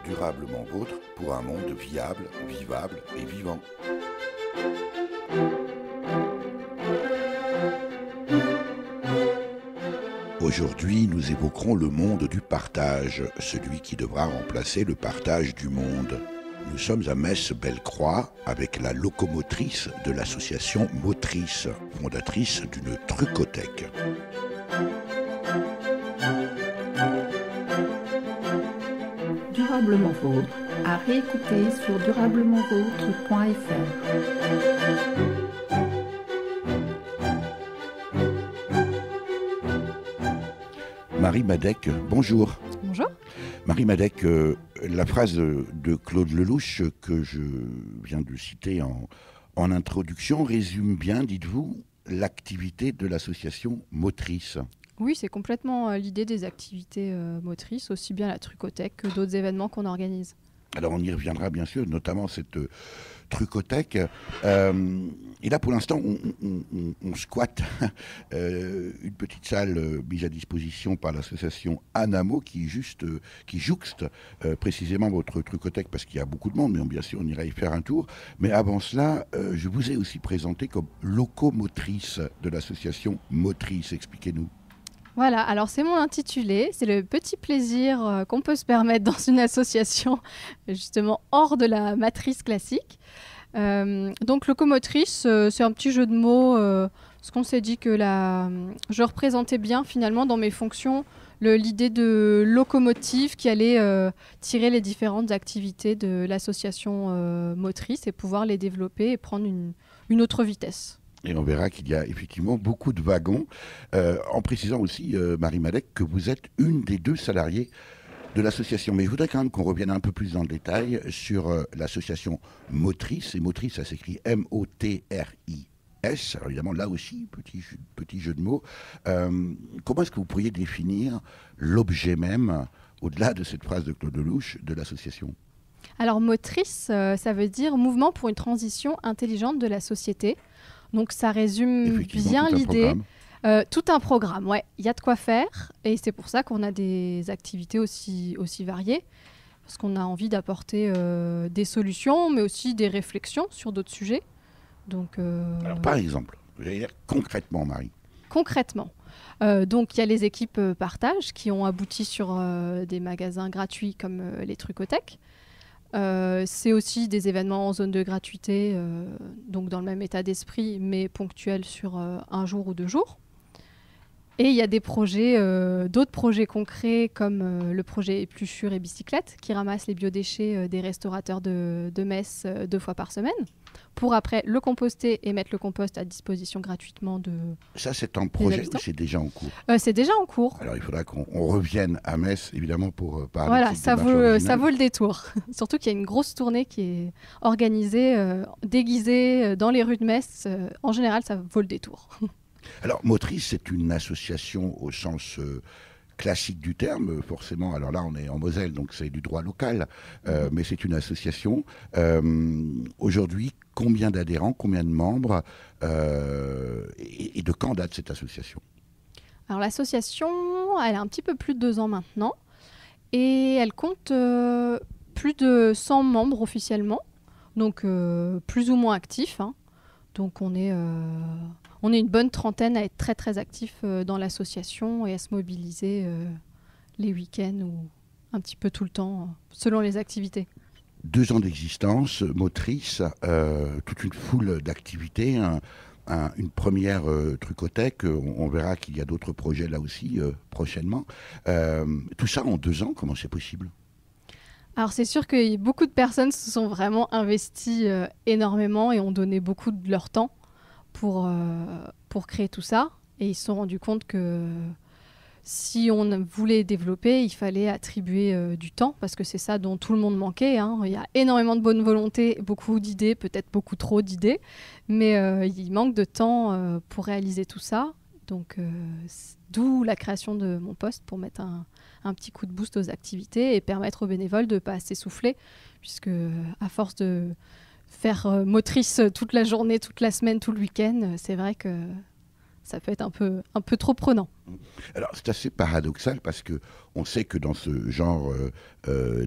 durablement vôtre pour un monde viable, vivable et vivant. Aujourd'hui, nous évoquerons le monde du partage, celui qui devra remplacer le partage du monde. Nous sommes à Metz-Bellecroix avec la locomotrice de l'association Motrice, fondatrice d'une trucothèque. Durablement vôtre, à réécouter sur durablementvôtre.fr. Marie Madec, bonjour. Bonjour. Marie Madec, la phrase de Claude Lelouch que je viens de citer en introduction résume bien, dites-vous, l'activité de l'association Motrice. Oui, c'est complètement l'idée des activités motrices, aussi bien la trucothèque que d'autres événements qu'on organise. Alors on y reviendra bien sûr, notamment cette trucothèque. Et là pour l'instant on squatte une petite salle mise à disposition par l'association Anamo qui jouxte précisément votre trucothèque parce qu'il y a beaucoup de monde, mais bien sûr on ira y faire un tour. Mais avant cela, je vous ai aussi présenté comme locomotrice de l'association Motrice. Expliquez-nous. Voilà, alors c'est mon intitulé, c'est le petit plaisir qu'on peut se permettre dans une association, justement hors de la matrice classique. Donc locomotrice, c'est un petit jeu de mots, parce qu'on s'est dit que je représentais bien finalement dans mes fonctions l'idée de locomotive qui allait tirer les différentes activités de l'association motrice et pouvoir les développer et prendre une autre vitesse. Et on verra qu'il y a effectivement beaucoup de wagons, en précisant aussi, Marie Madec, que vous êtes une des 2 salariés de l'association. Mais je voudrais quand même qu'on revienne un peu plus dans le détail sur l'association Motrice. Et Motrice, ça s'écrit M-O-T-R-I-S. Alors évidemment, là aussi, petit jeu de mots. Comment est-ce que vous pourriez définir l'objet même, au-delà de cette phrase de Claude Lelouch, de l'association ? Alors Motrice, ça veut dire mouvement pour une transition intelligente de la société. Donc ça résume bien l'idée. Tout un programme, ouais. Il y a de quoi faire et c'est pour ça qu'on a des activités aussi variées. Parce qu'on a envie d'apporter des solutions, mais aussi des réflexions sur d'autres sujets. Donc, alors par exemple, vous allez dire concrètement, Marie. Concrètement. Donc il y a les équipes partage qui ont abouti sur des magasins gratuits comme les trucothèques. C'est aussi des événements en zone de gratuité, donc dans le même état d'esprit, mais ponctuels sur un jour ou 2 jours. Et il y a des projets, d'autres projets concrets comme le projet Épluchure et Bicyclette qui ramasse les biodéchets des restaurateurs de Metz 2 fois par semaine pour après le composter et mettre le compost à disposition gratuitement de. Ça, c'est un projet ou c'est déjà en cours ? C'est déjà en cours. Alors, il faudra qu'on revienne à Metz, évidemment, pour parler voilà, de cette ça démarche vaut le détour. Surtout qu'il y a une grosse tournée qui est organisée, déguisée dans les rues de Metz. En général, ça vaut le détour. Alors, Motrice, c'est une association au sens classique du terme, forcément. Alors là, on est en Moselle, donc c'est du droit local, mais c'est une association. Aujourd'hui, combien d'adhérents, combien de membres et de quand date cette association ? Alors l'association, elle a un petit peu plus de 2 ans maintenant et elle compte plus de 100 membres officiellement, donc plus ou moins actifs. Hein. Donc on est une bonne trentaine à être très très actifs dans l'association et à se mobiliser les week-ends ou un petit peu tout le temps, selon les activités. 2 ans d'existence, Motrice, toute une foule d'activités, une première trucothèque, on verra qu'il y a d'autres projets là aussi prochainement. Tout ça en 2 ans, comment c'est possible ? Alors c'est sûr que beaucoup de personnes se sont vraiment investies énormément et ont donné beaucoup de leur temps pour créer tout ça. Et ils se sont rendus compte que si on voulait développer, il fallait attribuer du temps, parce que c'est ça dont tout le monde manquait. Hein. Il y a énormément de bonne volonté, beaucoup d'idées, peut-être beaucoup trop d'idées, mais il manque de temps pour réaliser tout ça. Donc d'où la création de mon poste pour mettre un petit coup de boost aux activités et permettre aux bénévoles de ne pas s'essouffler, puisque à force de faire motrice toute la journée, toute la semaine, tout le week-end, c'est vrai que ça peut être un peu trop prenant. Alors c'est assez paradoxal parce que on sait que dans ce genre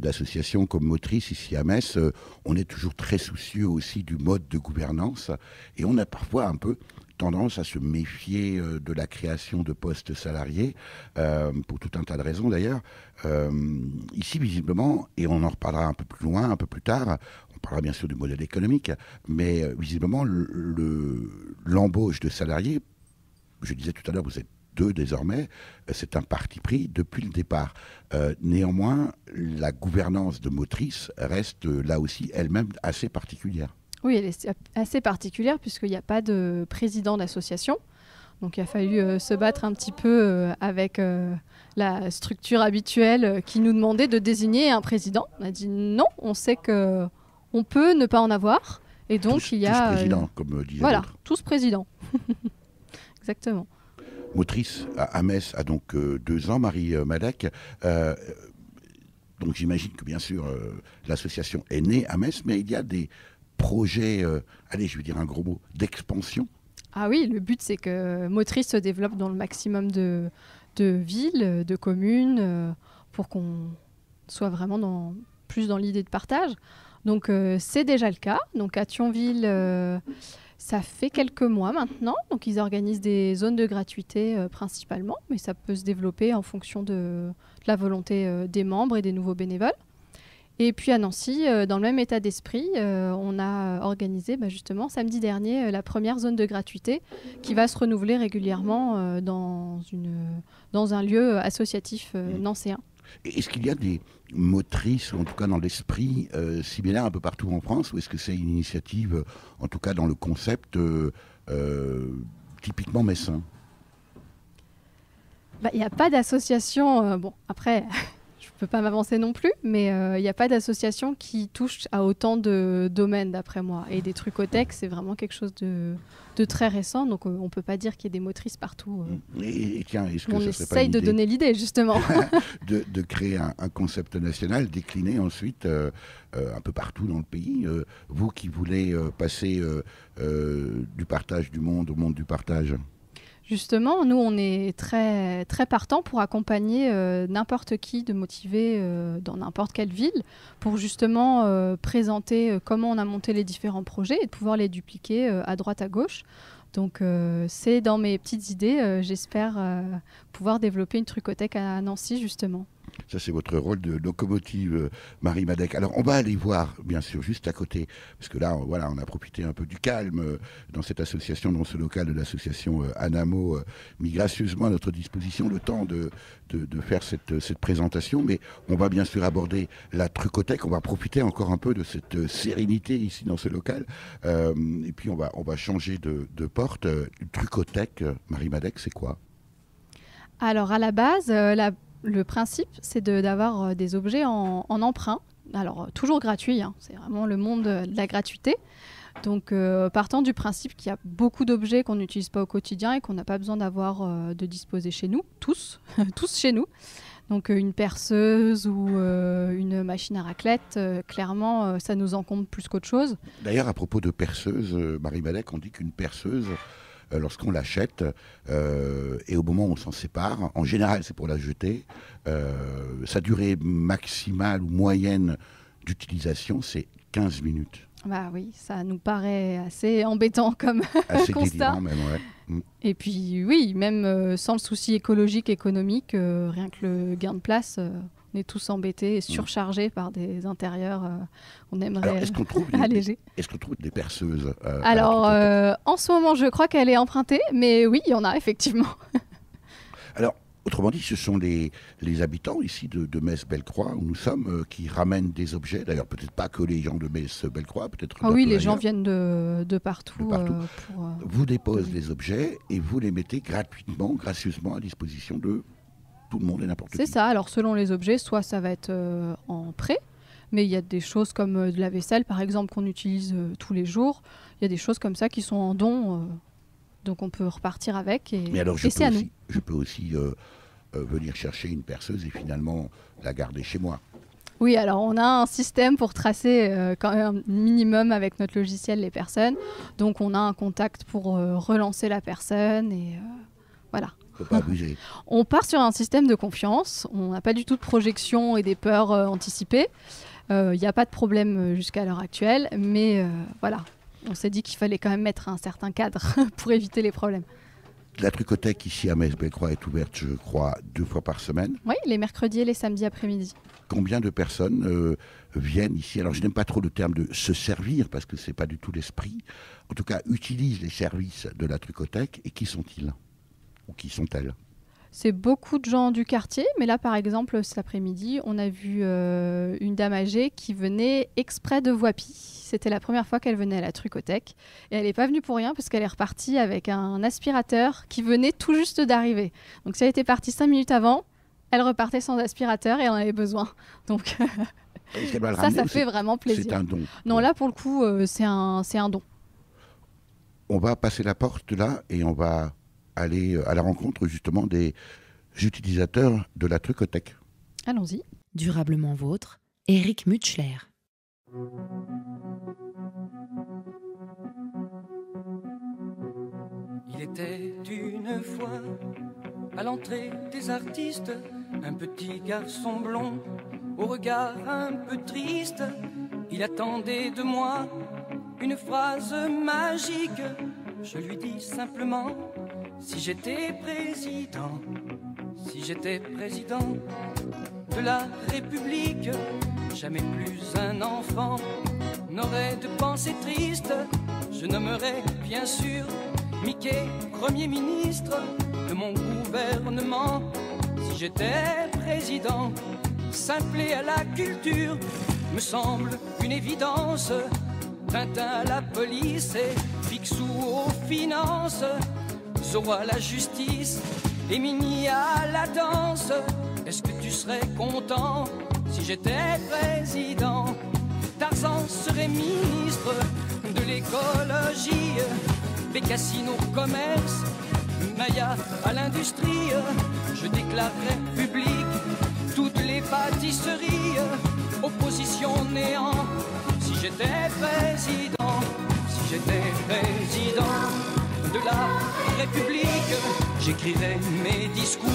d'association comme Motrice ici à Metz, on est toujours très soucieux aussi du mode de gouvernance et on a parfois un peu tendance à se méfier de la création de postes salariés, pour tout un tas de raisons d'ailleurs. Ici, visiblement, et on en reparlera un peu plus loin, un peu plus tard, on parlera bien sûr du modèle économique, mais visiblement, l'embauche de salariés, je disais tout à l'heure, vous êtes 2 désormais, c'est un parti pris depuis le départ. Néanmoins, la gouvernance de Motrice reste là aussi elle-même assez particulière. Oui, elle est assez particulière puisqu'il n'y a pas de président d'association. Donc il a fallu se battre un petit peu avec la structure habituelle qui nous demandait de désigner un président. On a dit non, on sait qu'on peut ne pas en avoir. Et donc il y a... Tous présidents, comme disait voilà, l'autre. tous présidents. Exactement. Motrice à Metz a donc 2 ans, Marie Madec. Donc j'imagine que bien sûr l'association est née à Metz, mais il y a des projets, allez je vais dire un gros mot, d'expansion. Ah oui, le but c'est que Motrice se développe dans le maximum de villes, de communes, pour qu'on soit vraiment plus dans l'idée de partage. Donc c'est déjà le cas. Donc à Thionville, ça fait quelques mois maintenant. Donc ils organisent des zones de gratuité principalement, mais ça peut se développer en fonction de la volonté des membres et des nouveaux bénévoles. Et puis à Nancy, dans le même état d'esprit, on a organisé justement samedi dernier la première zone de gratuité qui va se renouveler régulièrement dans un lieu associatif nancéen. Est-ce qu'il y a des motrices, ou en tout cas dans l'esprit, similaires un peu partout en France, ou est-ce que c'est une initiative, en tout cas dans le concept, typiquement messin? Il n'y a pas d'association, bon après... Je ne peux pas m'avancer non plus, mais il n'y a pas d'association qui touche à autant de domaines d'après moi. Et des trucothèques, c'est vraiment quelque chose de très récent, donc on ne peut pas dire qu'il y ait des motrices partout. Et tiens, est-ce que on ça serait pas essaye une de idée donner l'idée, justement. de créer un concept national, décliné ensuite un peu partout dans le pays. Vous qui voulez passer du partage du monde au monde du partage. Justement, nous, on est très, très partants pour accompagner n'importe qui de motivé dans n'importe quelle ville pour justement présenter comment on a monté les différents projets et de pouvoir les dupliquer à droite, à gauche. Donc, c'est dans mes petites idées. J'espère pouvoir développer une trucothèque à Nancy, justement. Ça, c'est votre rôle de locomotive, Marie Madec. Alors, on va aller voir, bien sûr, juste à côté, parce que là, voilà, on a profité un peu du calme dans cette association, dans ce local de l'association Anamo, mis gracieusement à notre disposition le temps de faire cette présentation. Mais on va bien sûr aborder la trucothèque. On va profiter encore un peu de cette sérénité ici dans ce local. Et puis, on va changer de porte. Une trucothèque, Marie Madec, c'est quoi? Alors, à la base, le principe, c'est d'avoir des objets en emprunt. Alors, toujours gratuit, hein, c'est vraiment le monde de la gratuité. Donc, partant du principe qu'il y a beaucoup d'objets qu'on n'utilise pas au quotidien et qu'on n'a pas besoin d'avoir de disposer chez nous, tous, tous chez nous. Donc, une perceuse ou une machine à raclette, clairement, ça nous encombre plus qu'autre chose. D'ailleurs, à propos de perceuse, Marie Madec, on dit qu'une perceuse... lorsqu'on l'achète et au moment où on s'en sépare, en général c'est pour la jeter, sa durée maximale ou moyenne d'utilisation c'est 15 minutes. Bah oui, ça nous paraît assez embêtant comme assez constat. Délirant même, ouais. Et puis oui, même sans le souci écologique, économique, rien que le gain de place... on est tous embêtés et surchargés par des intérieurs qu'on aimerait alléger. Est-ce qu'on trouve des perceuses Alors, en ce moment, je crois qu'elle est empruntée, mais oui, il y en a effectivement. Alors, autrement dit, ce sont les habitants ici de Metz-Bellecroix, où nous sommes, qui ramènent des objets. D'ailleurs, peut-être pas que les gens de Metz-Bellecroix, peut-être... Ah oui, les gens viennent de partout. Vous déposez les objets et vous les mettez gratuitement, gracieusement à disposition de... tout le monde et n'importe qui. C'est ça. Alors, selon les objets, soit ça va être en prêt, mais il y a des choses comme de la vaisselle, par exemple, qu'on utilise tous les jours. Il y a des choses comme ça qui sont en don, donc on peut repartir avec. Mais alors, c'est à nous. Je peux aussi venir chercher une perceuse et finalement la garder chez moi. Oui, alors on a un système pour tracer quand même un minimum avec notre logiciel les personnes. Donc on a un contact pour relancer la personne et voilà. Faut pas abuser. On part sur un système de confiance. On n'a pas du tout de projection et des peurs anticipées. Il n'y a pas de problème jusqu'à l'heure actuelle, mais voilà. On s'est dit qu'il fallait quand même mettre un certain cadre pour éviter les problèmes. La Trucothèque ici à Metz-Bellecroix est ouverte, je crois, 2 fois par semaine. Oui, les mercredis et les samedis après-midi. Combien de personnes viennent ici? Alors je n'aime pas trop le terme de se servir parce que ce n'est pas du tout l'esprit. En tout cas, utilisent les services de la Trucothèque. Et qui sont-ils? Ou qui sont-elles? C'est beaucoup de gens du quartier, mais là par exemple cet après-midi, on a vu une dame âgée qui venait exprès de Voipy. C'était la première fois qu'elle venait à la Trucothèque et elle n'est pas venue pour rien parce qu'elle est repartie avec un aspirateur qui venait tout juste d'arriver. Donc si elle était partie 5 minutes avant, elle repartait sans aspirateur et elle en avait besoin. Donc ça fait vraiment plaisir. C'est un don. Non, là pour le coup, c'est un don. On va passer la porte là et on va aller à la rencontre justement des utilisateurs de la Trucothèque. Allons-y. Durablement vôtre, Éric Mutschler. Il était une fois à l'entrée des artistes un petit garçon blond au regard un peu triste. Il attendait de moi une phrase magique. Je lui dis simplement: si j'étais président de la République, jamais plus un enfant n'aurait de pensée triste. Je nommerais bien sûr Mickey Premier ministre de mon gouvernement. Si j'étais président, simple et à la culture me semble une évidence. Tintin à la police et Picsou aux finances, Zorro à la justice et Mini à la danse. Est-ce que tu serais content si j'étais président? Tarzan serait ministre de l'écologie, Bécassine au commerce, Maya à l'industrie. Je déclarerais public toutes les pâtisseries, opposition néant. Si j'étais président de la République, j'écrirais mes discours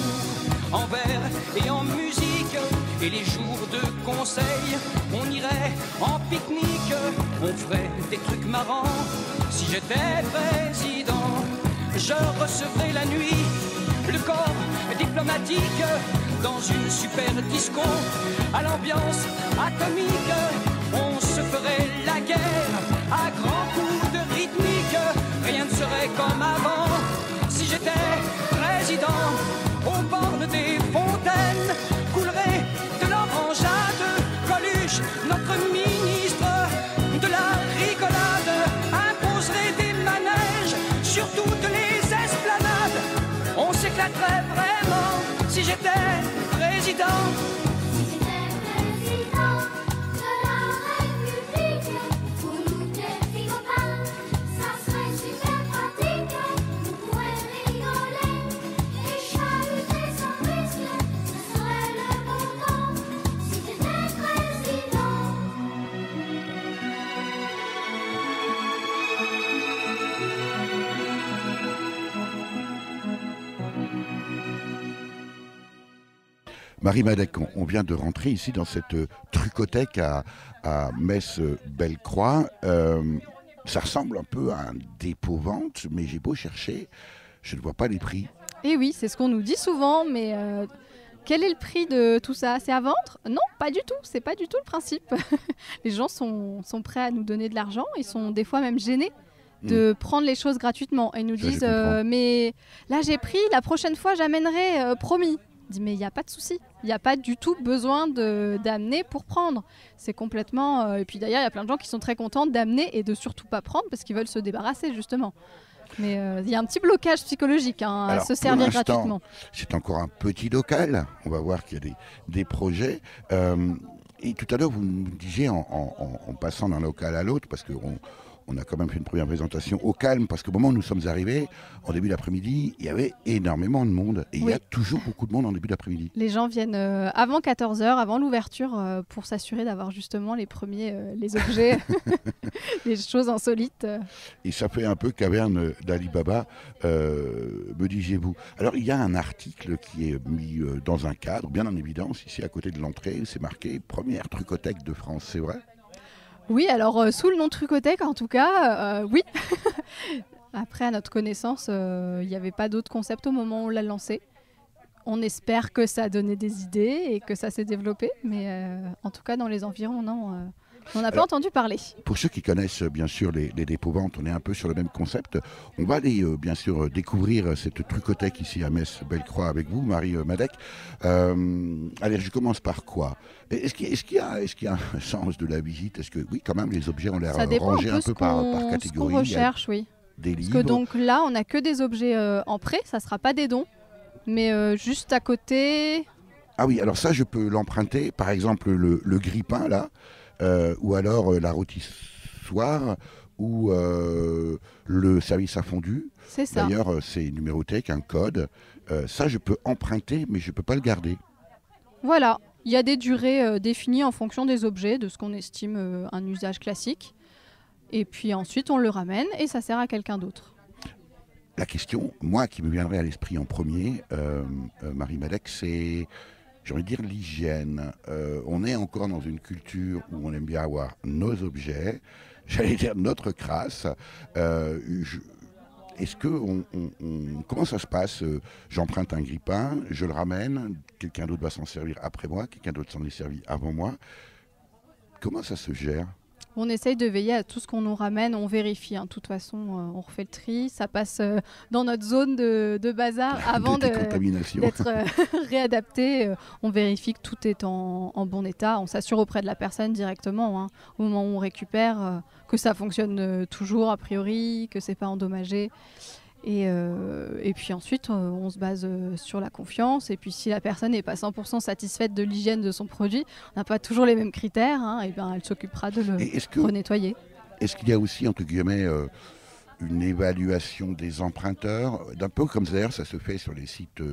en vers et en musique. Et les jours de conseil, on irait en pique-nique, on ferait des trucs marrants. Si j'étais président, je recevrais la nuit le corps diplomatique dans une super disco à l'ambiance atomique. On se ferait la guerre à grands coups de rythmique. Rien ne serait comme avant. Si j'étais président, aux bornes des fontaines coulerait de l'orangeade. Coluche, notre ministre de la rigolade, imposerait des manèges sur toutes les esplanades. On s'éclaterait vraiment si j'étais président. Marie Madec, on vient de rentrer ici dans cette Trucothèque à Metz-Bellecroix. Ça ressemble un peu à un dépôt-vente, mais j'ai beau chercher, je ne vois pas les prix. Et oui, c'est ce qu'on nous dit souvent, mais quel est le prix de tout ça? C'est à vendre? Non, pas du tout, c'est pas du tout le principe. Les gens sont prêts à nous donner de l'argent, ils sont des fois même gênés de prendre les choses gratuitement. Et ils nous disent, mais là j'ai pris, la prochaine fois j'amènerai, promis. Je dis, mais il n'y a pas de souci, il n'y a pas du tout besoin d'amener pour prendre. C'est complètement... et puis d'ailleurs, il y a plein de gens qui sont très contents d'amener et de surtout pas prendre parce qu'ils veulent se débarrasser justement. Mais il y a un petit blocage psychologique à se servir gratuitement. C'est encore un petit local, on va voir qu'il y a des projets. Et tout à l'heure, vous nous disiez en passant d'un local à l'autre, parce qu'on on a quand même fait une première présentation au calme, parce qu'au moment où nous sommes arrivés, en début d'après-midi, il y avait énormément de monde. Et il y a toujours beaucoup de monde en début d'après-midi. Les gens viennent avant 14 h, avant l'ouverture, pour s'assurer d'avoir justement les premiers les objets, les choses insolites. Et ça fait un peu caverne d'Alibaba, me disiez-vous. Alors, il y a un article qui est mis dans un cadre, bien en évidence, ici à côté de l'entrée, c'est marqué « Première trucothèque de France », c'est vrai ? Oui, alors sous le nom Trucothèque, en tout cas, oui. Après, à notre connaissance, il n'y avait pas d'autres concepts au moment où on l'a lancé. On espère que ça a donné des idées et que ça s'est développé, mais en tout cas, dans les environs, non. On n'a pas entendu parler. Pour ceux qui connaissent bien sûr les dépôts-ventes, on est un peu sur le même concept. On va aller bien sûr découvrir cette trucothèque ici à Metz-Bellecroix avec vous, Marie Madec. Allez, je commence par quoi ? Est-ce qu'il y a un sens de la visite ? Est-ce que oui, quand même, les objets ont l'air rangés un peu par catégorie. Ce qu'on recherche, oui. Des livres. Parce que donc là, on n'a que des objets en prêt, ça ne sera pas des dons, mais juste à côté. Ah oui, alors ça, je peux l'emprunter. Par exemple, le grille-pain là. Ou alors la rôtissoire ou le service à fondu. C'est ça. D'ailleurs, c'est numéroté avec un code. Ça, je peux emprunter, mais je ne peux pas le garder. Voilà. Il y a des durées définies en fonction des objets, de ce qu'on estime un usage classique. Et puis ensuite, on le ramène et ça sert à quelqu'un d'autre. La question, moi, qui me viendrait à l'esprit en premier, Marie Madec, c'est... J'ai envie de dire l'hygiène. On est encore dans une culture où on aime bien avoir nos objets, j'allais dire notre crasse. Est-ce que comment ça se passe ? J'emprunte un grille-pain, je le ramène, quelqu'un d'autre va s'en servir après moi, quelqu'un d'autre s'en est servi avant moi. Comment ça se gère ? On essaye de veiller à tout ce qu'on nous ramène, on vérifie. De toute façon, on refait le tri. Ça passe dans notre zone de bazar avant d'être réadapté. On vérifie que tout est en bon état. On s'assure auprès de la personne directement, au moment où on récupère, que ça fonctionne toujours a priori, que c'est pas endommagé. Et puis ensuite, on se base sur la confiance. Et puis si la personne n'est pas 100% satisfaite de l'hygiène de son produit, on n'a pas toujours les mêmes critères, et bien elle s'occupera de le renettoyer. Est-ce qu'il y a aussi, entre guillemets, une évaluation des emprunteurs, d'un peu comme d'ailleurs ça se fait sur les sites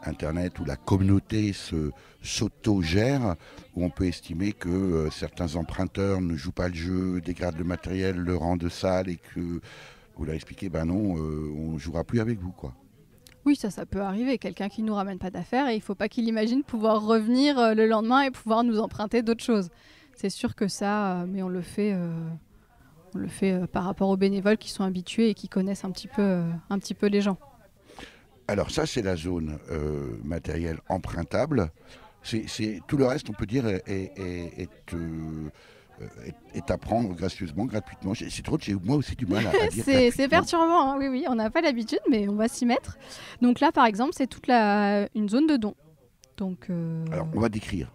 internet où la communauté s'auto-gère, où on peut estimer que certains emprunteurs ne jouent pas le jeu, dégradent le matériel, le rendent sale et que... Vous leur expliquez, ben non, on ne jouera plus avec vous, quoi. Oui, ça peut arriver. Quelqu'un qui ne nous ramène pas d'affaires et il ne faut pas qu'il imagine pouvoir revenir le lendemain et pouvoir nous emprunter d'autres choses. C'est sûr que ça, mais on le fait par rapport aux bénévoles qui sont habitués et qui connaissent un petit peu les gens. Alors ça, c'est la zone matérielle empruntable. Tout le reste, on peut dire, est à prendre gracieusement, gratuitement. C'est trop, j'ai moi aussi du mal à dire. C'est perturbant, oui, on n'a pas l'habitude, mais on va s'y mettre. Donc là, par exemple, c'est une zone de dons. Donc, alors, on va décrire,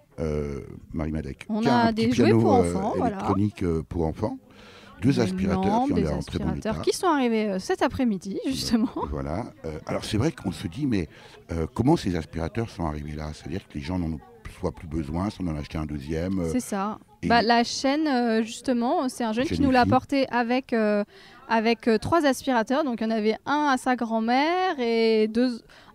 Marie Madec. On a des jouets pour enfants, électronique pour enfants. Deux aspirateurs qui ont l'air en très bon état. Qui sont arrivés cet après-midi, justement. Voilà. Alors, c'est vrai qu'on se dit, mais comment ces aspirateurs sont arrivés là ? C'est-à-dire que les gens n'en ont soit plus besoin, si on en a acheté un deuxième. C'est ça. La chaîne, justement, c'est un jeune qui nous l'a apporté avec 3 aspirateurs. Donc, il y en avait un à sa grand-mère et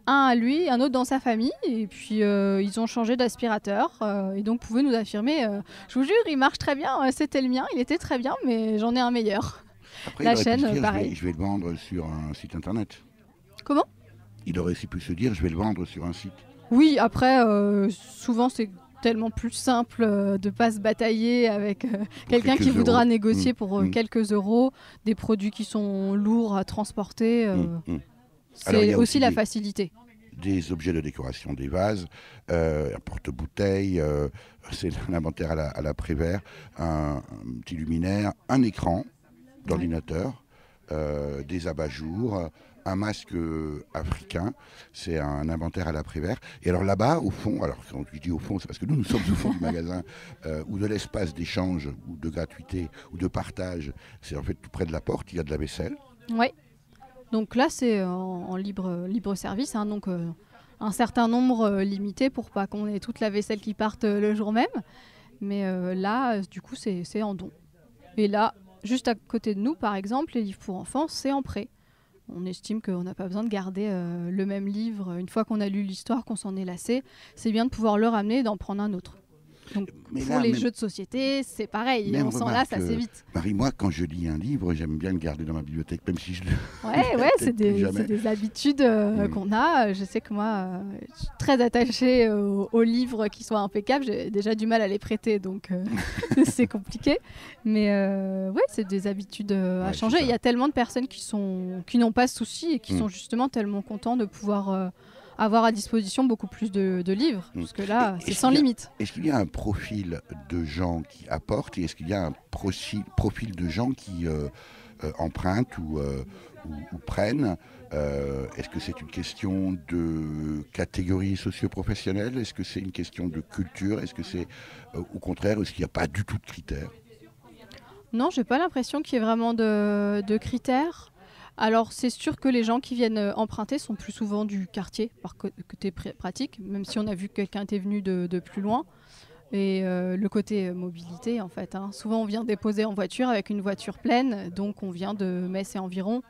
un à lui, un autre dans sa famille. Et puis, ils ont changé d'aspirateur. Et donc, vous pouvez nous affirmer, je vous jure, il marche très bien. C'était le mien, il était très bien, mais j'en ai un meilleur. Après, la chaîne, pareil. Je vais le vendre sur un site internet. Comment ? Il aurait aussi pu se dire, je vais le vendre sur un site. Oui, après, souvent, c'est tellement plus simple de ne pas se batailler avec quelqu'un qui voudra négocier pour quelques euros des produits qui sont lourds à transporter. C'est aussi la facilité. Des objets de décoration, des vases, un porte-bouteille, c'est l'inventaire à la Prévert, un petit luminaire, un écran d'ordinateur, des abat-jours, un masque africain, c'est un inventaire à la Prévert. Et alors là-bas, au fond, alors quand je dis au fond, c'est parce que nous sommes au fond du magasin, ou de l'espace d'échange, ou de gratuité, ou de partage, c'est en fait tout près de la porte, il y a de la vaisselle. Oui, donc là c'est en libre service, donc un certain nombre limité pour pas qu'on ait toute la vaisselle qui parte le jour même. Mais là, du coup, c'est en don. Et là, juste à côté de nous, par exemple, les livres pour enfants, c'est en prêt. On estime qu'on n'a pas besoin de garder le même livre. Une fois qu'on a lu l'histoire, qu'on s'en est lassé, c'est bien de pouvoir le ramener et d'en prendre un autre. Donc, pour les jeux de société, c'est pareil, on s'en lasse assez vite. Marie, moi, quand je lis un livre, j'aime bien le garder dans ma bibliothèque, même si je le... Ouais, c'est des habitudes qu'on a. Je sais que moi, je suis très attachée aux livres qui soient impeccables. J'ai déjà du mal à les prêter, donc c'est compliqué. Mais c'est des habitudes à changer. Il y a tellement de personnes qui n'ont pas ce souci et qui sont justement tellement contents de pouvoir... avoir à disposition beaucoup plus de livres, parce que là, c'est sans limite. Est-ce qu'il y a un profil de gens qui apportent et est-ce qu'il y a un profil de gens qui empruntent ou prennent Est-ce que c'est une question de catégorie socio-professionnelle? Est-ce que c'est une question de culture? Est-ce que c'est, au contraire, est-ce qu'il n'y a pas du tout de critères? Non, j'ai pas l'impression qu'il y ait vraiment de critères. Alors, c'est sûr que les gens qui viennent emprunter sont plus souvent du quartier, par côté pratique, même si on a vu que quelqu'un était venu de plus loin. Et le côté mobilité, en fait. Souvent, on vient déposer en voiture avec une voiture pleine, donc on vient de Metz et environ.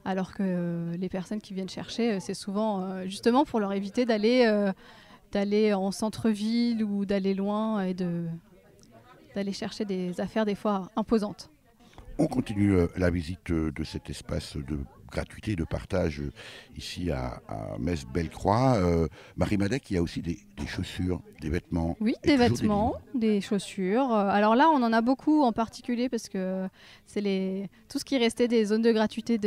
Alors que les personnes qui viennent chercher, c'est souvent justement pour leur éviter d'aller en centre-ville ou d'aller loin et d'aller chercher des affaires des fois imposantes. On continue la visite de cet espace de gratuité et de partage ici à Metz-Bellecroix. Marie Madec, il y a aussi des chaussures, des vêtements. Oui, des vêtements, des chaussures. Alors là, on en a beaucoup en particulier parce que c'est tout ce qui restait des zones de gratuité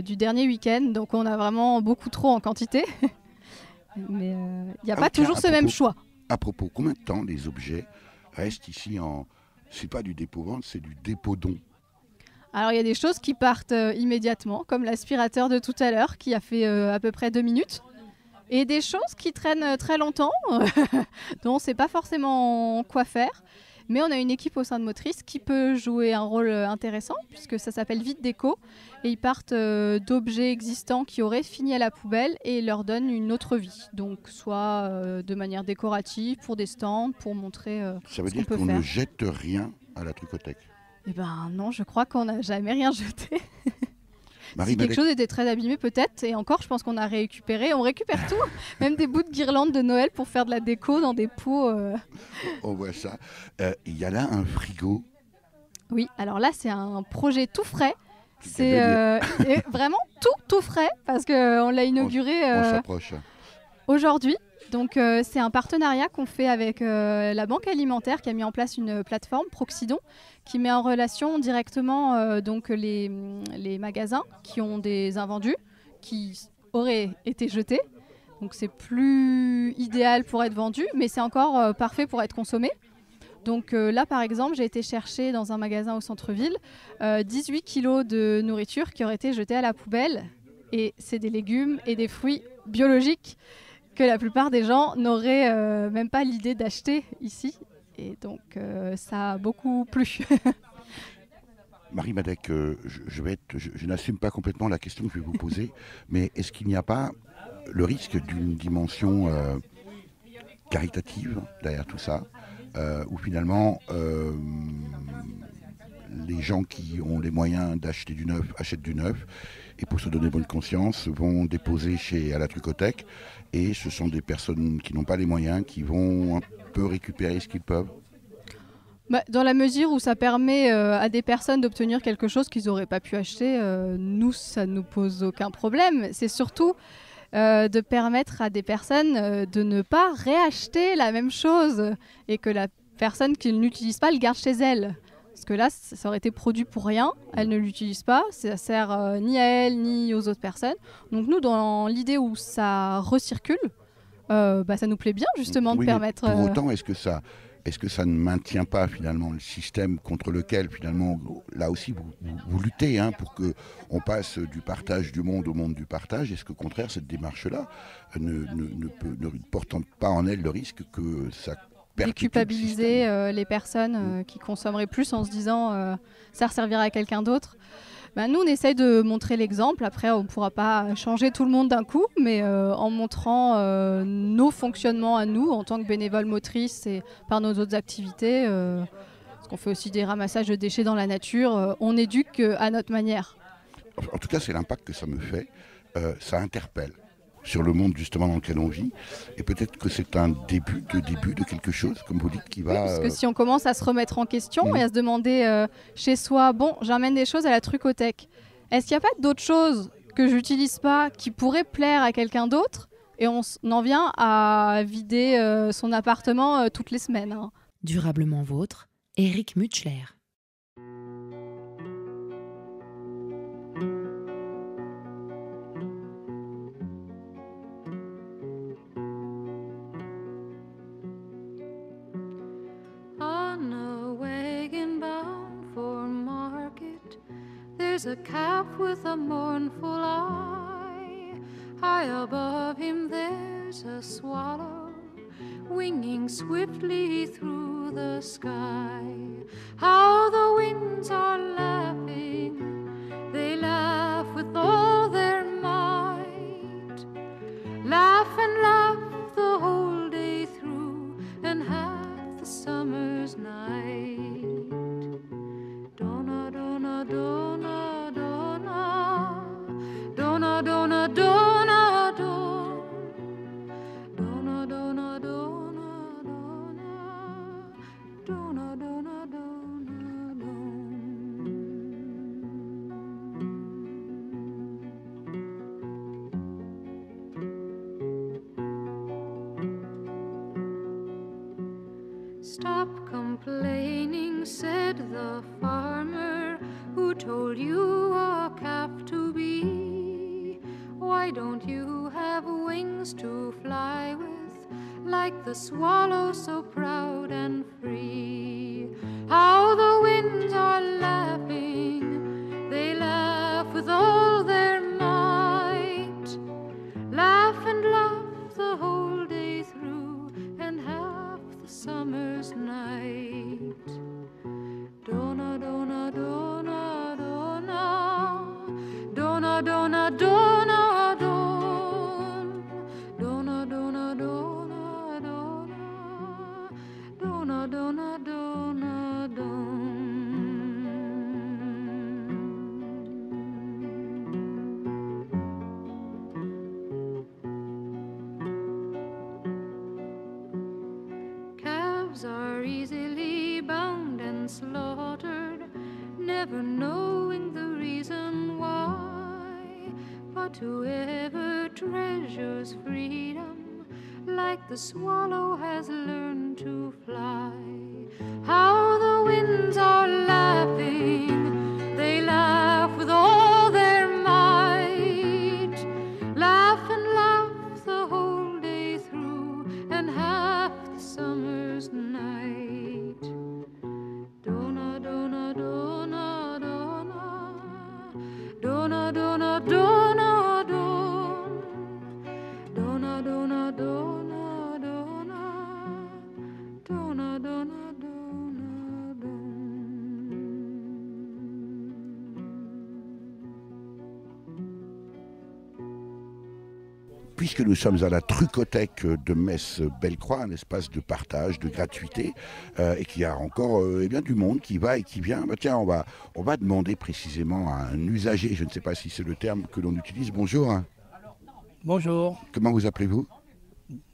du dernier week-end. Donc on a vraiment beaucoup trop en quantité. Mais il n'y a pas toujours ce même choix. À propos, combien de temps les objets restent ici c'est pas du dépôt-vente, c'est du dépôt-don? Alors il y a des choses qui partent immédiatement, comme l'aspirateur de tout à l'heure qui a fait à peu près 2 minutes. Et des choses qui traînent très longtemps, dont on ne sait pas forcément quoi faire. Mais on a une équipe au sein de Motrice qui peut jouer un rôle intéressant, puisque ça s'appelle Vite Déco. Et ils partent d'objets existants qui auraient fini à la poubelle et leur donnent une autre vie. Donc soit de manière décorative, pour des stands, pour montrer ça veut dire qu'on ne jette rien à la Trucothèque? Eh ben non, je crois qu'on n'a jamais rien jeté. Si quelque chose était très abîmé peut-être, et encore je pense qu'on a récupéré, on récupère tout, même des bouts de guirlandes de Noël pour faire de la déco dans des pots. On voit ça. Il y a là un frigo. Oui, alors là c'est un projet tout frais. C'est vraiment tout frais parce qu'on l'a inauguré aujourd'hui. Donc c'est un partenariat qu'on fait avec la Banque Alimentaire qui a mis en place une plateforme, Proxidon, qui met en relation directement donc les magasins qui ont des invendus qui auraient été jetés. Donc c'est plus idéal pour être vendu, mais c'est encore parfait pour être consommé. Donc là par exemple, j'ai été chercher dans un magasin au centre-ville 18 kilos de nourriture qui auraient été jetée à la poubelle. Et c'est des légumes et des fruits biologiques que la plupart des gens n'auraient même pas l'idée d'acheter ici. Et donc, ça a beaucoup plu. Marie Madec, je n'assume pas complètement la question que je vais vous poser, mais est-ce qu'il n'y a pas le risque d'une dimension caritative derrière tout ça, où finalement les gens qui ont les moyens d'acheter du neuf achètent du neuf, et pour se donner bonne conscience vont déposer à la Trucothèque, et ce sont des personnes qui n'ont pas les moyens qui vont un peu récupérer ce qu'ils peuvent? Dans la mesure où ça permet à des personnes d'obtenir quelque chose qu'ils n'auraient pas pu acheter, nous, ça ne nous pose aucun problème. C'est surtout de permettre à des personnes de ne pas réacheter la même chose et que la personne qui n'utilise pas le garde chez elle. Parce que là, ça aurait été produit pour rien, elle ne l'utilise pas, ça sert ni à elle ni aux autres personnes. Donc nous, dans l'idée où ça recircule, ça nous plaît bien justement de permettre... Pour autant, est-ce que ça ne maintient pas finalement le système contre lequel finalement, là aussi, vous luttez pour qu'on passe du partage du monde au monde du partage? Est-ce qu'au contraire, cette démarche-là ne porte pas en elle le risque que ça déculpabiliser les personnes qui consommeraient plus en se disant ça servira à quelqu'un d'autre? Nous, on essaye de montrer l'exemple. Après, on ne pourra pas changer tout le monde d'un coup, mais en montrant nos fonctionnements à nous, en tant que bénévoles motrices et par nos autres activités, Parce qu'on fait aussi des ramassages de déchets dans la nature. On éduque à notre manière. En tout cas, c'est l'impact que ça me fait. Ça interpelle sur le monde justement dans lequel on vit. Et peut-être que c'est un début de quelque chose, comme vous dites, qui va... Parce que si on commence à se remettre en question et à se demander chez soi, bon, j'emmène des choses à la trucothèque. Est-ce qu'il n'y a pas d'autres choses que j'utilise pas qui pourraient plaire à quelqu'un d'autre? Et on en vient à vider son appartement toutes les semaines. Hein. Durablement vôtre, Eric Mutschler. On a wagon bound for market, there's a calf with a mournful eye. High above him there's a swallow, winging swiftly through the sky. How the winds are laughing, they laugh with all their might. Laugh and laugh the whole day through, and half the summer's night. Donna, donna, donna, donna, donna, donna, donna, donna, donna, donna, donna, donna, donna, donna, Stop complaining, said the farmer who told you a calf to be. Why don't you have wings to fly with, like the swallow so proud and free? How the winds are laughing, they laugh with all their might. Laugh and laugh the whole day through, and half the summer's night. Donna, donna, donna, donna, donna, donna, donna, donna, donna, donna, donna, donna, donna, donna, donna. Calves are easily bound and slaughtered, never knowing the reason why. But whoever treasures freedom, like the swallow has learned to fly. How the winds are laughing, they laugh with all their might. Laugh and laugh the whole day through, and half the summer's night. Donna, donna, donna, donna, donna, donna, donna, donna, donna, donna, donna, donna, donna, donna, donna. Puisque nous sommes à la Trucothèque de Metz-Bellecroix, un espace de partage, de gratuité, et qu'il y a encore eh bien, du monde qui va et qui vient, bah, tiens, on va demander précisément à un usager, je ne sais pas si c'est le terme que l'on utilise. Bonjour. Bonjour, Comment vous appelez-vous?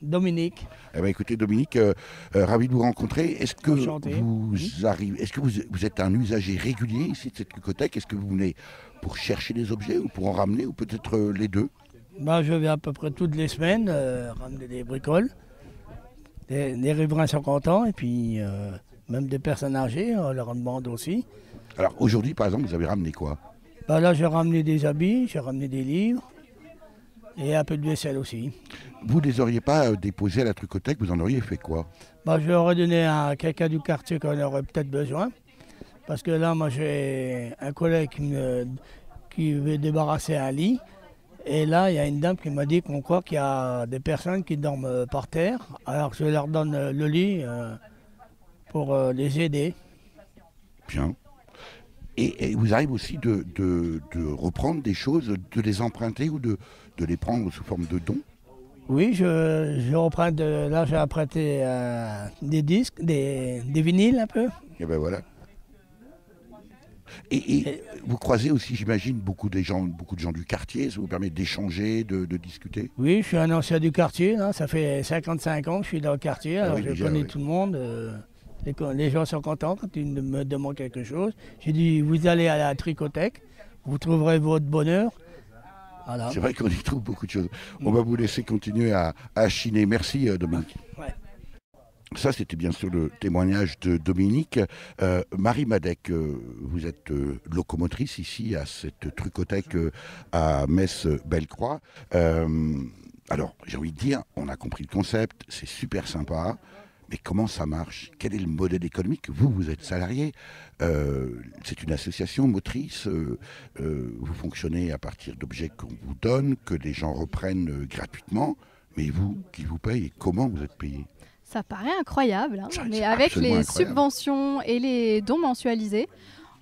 Dominique. Eh bien, écoutez, Dominique, ravi de vous rencontrer. Est-ce que Enchanté. vous êtes un usager régulier ici de cette Trucothèque? Est-ce que vous venez pour chercher des objets ou pour en ramener, ou peut-être les deux? Je viens à peu près toutes les semaines ramener des bricoles. Les riverains sont contents et puis même des personnes âgées, on leur en demande aussi. Alors aujourd'hui, par exemple, vous avez ramené quoi? Là, j'ai ramené des habits, j'ai ramené des livres et un peu de vaisselle aussi. Vous ne les auriez pas déposés à la Trucothèque, vous en auriez fait quoi? Je l'aurais donné à quelqu'un du quartier qui en aurait peut-être besoin. Parce que là, moi, j'ai un collègue qui veut débarrasser un lit. Et là, il y a une dame qui m'a dit qu'on croit qu'il y a des personnes qui dorment par terre. Alors je leur donne le lit pour les aider. Bien. Et vous arrivez aussi de reprendre des choses, de les emprunter ou de les prendre sous forme de dons? Oui, je reprends là j'ai emprunté des disques, des vinyles un peu. Et ben voilà. Et vous croisez aussi, j'imagine, beaucoup de gens du quartier. Ça vous permet d'échanger, de discuter? Oui, je suis un ancien du quartier, hein, ça fait 55 ans que je suis dans le quartier, alors oui, je déjà, connais oui. tout le monde. Les gens sont contents quand ils me demandent quelque chose. J'ai dit, vous allez à la tricothèque, vous trouverez votre bonheur. Voilà. C'est vrai qu'on y trouve beaucoup de choses. On va vous laisser continuer à chiner. Merci, Dominique. Ouais. Ça, c'était bien sûr le témoignage de Dominique. Marie Madec, vous êtes locomotrice ici à cette trucothèque à Metz-Bellecroix. Alors, j'ai envie de dire, on a compris le concept, c'est super sympa. Mais comment ça marche? Quel est le modèle économique? Vous êtes salarié, c'est une association motrice, vous fonctionnez à partir d'objets qu'on vous donne, que les gens reprennent gratuitement, mais vous, qui vous paye et comment vous êtes payé? Ça paraît incroyable, hein, Ça, mais c'est avec absolument les incroyable. subventions et les dons mensualisés,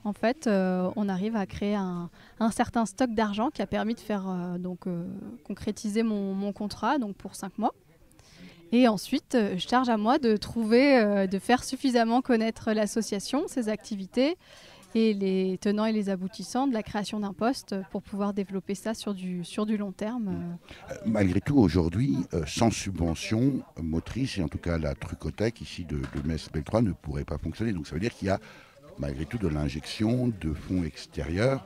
en fait, on arrive à créer un certain stock d'argent qui a permis de faire concrétiser mon contrat donc pour 5 mois. Et ensuite, je charge à moi de trouver, de faire suffisamment connaître l'association, ses activités et les tenants et les aboutissants de la création d'un poste pour pouvoir développer ça sur du long terme. Malgré tout, aujourd'hui, sans subvention motrice, et en tout cas la trucothèque ici de Metz-Bellecroix ne pourrait pas fonctionner. Donc ça veut dire qu'il y a malgré tout de l'injection de fonds extérieurs.